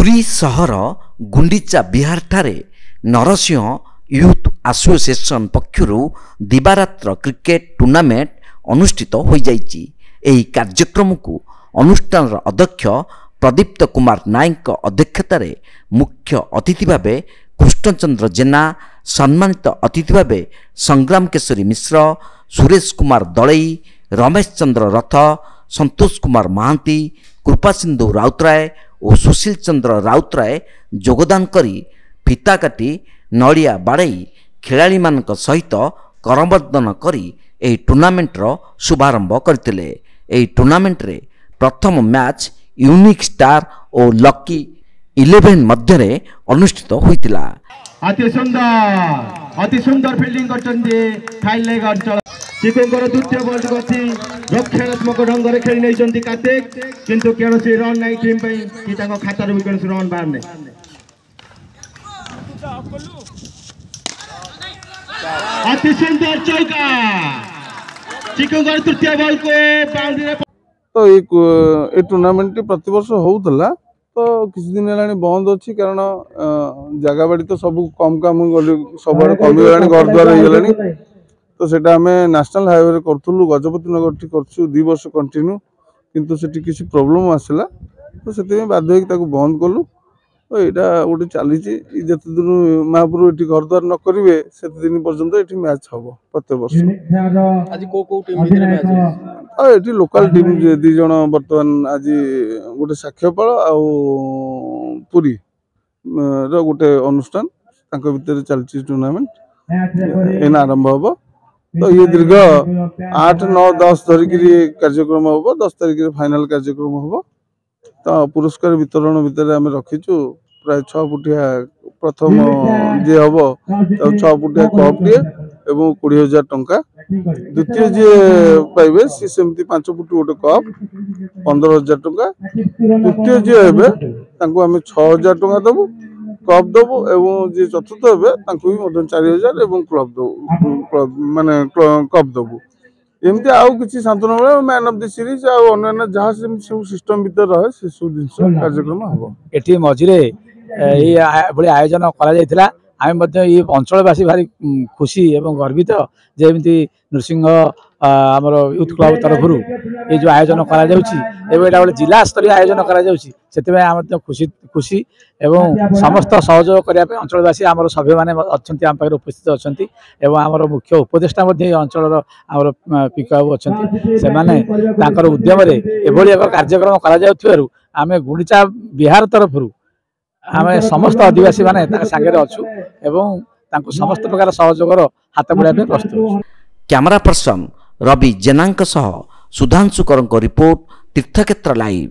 पुरी सहर गुंडीचा बिहार ठारे Narasingha youth association पक्षरु दिवारात्र क्रिकेट टूर्नामेंट अनुष्ठित हो जाइछि। एही कार्यक्रम को अनुष्ठान अध्यक्ष प्रदीप्त कुमार नायक अध्यक्षतार मुख्य अतिथि भावे कृष्णचंद्र जेना, सम्मानित अतिथि भावे संग्राम केशरी मिश्र, सुरेश कुमार दलई, रमेश चंद्र रथ, संतोष कुमार महांती, कृपासिंधु राउतराय और सुशील चंद्र राउतराय योगदान करी फिता काटी नड़िया बाड़ई खेलाड़ी मानक सहित करमर्दन करी एही टूर्नामेंट रो शुभारंभ करथिले। एही टूर्नामेंट रे प्रथम मैच यूनिक स्टार और लकी 11 मध्य अनुष्ठित होइतिला। अति सुंदर फील्डिंग करछन्ते फाइल लेग अंचल चिकुंकर द्वितीय बॉल गति रक्षणात्मक ढंग रे खेली नै जंती कार्तिक, किंतु केनसी रन नै टीम पई कि ताको खाता रे केनसी रन बारने। अति सुंदर चौका चिकुंकर तृतीय बॉल को बाउंड्री रे। तो ये टूर्नामेंट प्रति वर्ष होउतला, तो किसी दिन हेलानी बंद अच्छी कारण जगह बाड़ी तो सब कम कम सब कमी गलानी घर द्वार हो गलानी। तो सेटा आम नेशनल हाईवे करूँ गजपति नगर टी कर 2 वर्ष कंटिन्यू, किंतु सेठी किसी प्रॉब्लम आसला, तो से बाध्य होगी बंद कलु। तो यहाँ गोटे चली जिते दिन महापुर ये घर द्वार न करेंगे से दिन पर्यटन ये मैच हम प्रत्येक वर्ष। ये लोकल टीम 2 जन बर्तमान आज गोटे साक्ष्यपाल आरी गोटे अनुष्ठान भितर चलती टूर्नामेंट एना आरंभ हम। तो ये दीर्घ 8, 9, 10 धरिक कार्यक्रम हम, 10 तारिख फाइनल कार्यक्रम हम। तो पुरस्कार वितरण भितर आम रखीचु प्राय 6 फुटिया प्रथम जी हम 6 फुटिया कप टे एवं 20,000 टंका, द्वितीय जी पाइबे सी सेमती 5 फुट गोटे कप 15,000 टंका, तृतीय जी हे आम 6,000 टंका देवु कप देवु एवं जी चतुर्थ हे 4,000 एवं क्लब माने कप देवु। एमती आउ किसी सांत्वना मैन ऑफ द सीरीज आना जहाँ सब सिस्टम भीतर रहे से सब जिन कार्यक्रम हम। ये मझे ये आयोजन करा आम ये अंचलवासी भारी खुशी एवं गर्वित जेमती नृसिंह आमर यूथ क्लब तरफ ये जो आयोजन करा गोटे जिला स्तरीय आयोजन करा खुशी खुशी एवं समस्त सहयोग करने अंचलवासी आमर सभ्य मैंने अच्छा आम पाखे उपस्थित अच्छा आमर मुख्य उपदेष्टा अंचल आमर पिक बाबू अच्छा से उद्यम एक कार्यक्रम कर आम गुंडीचा बिहार तरफ आम समस्त आदिवासी माने सांगे अच्छु एवं समस्त प्रकार सहयोग हाथ बढ़ाई प्रस्तुत। कैमरा पर्सन रवि जेना सुधांशुकर रिपोर्ट तीर्थक्षेत्र लाइव।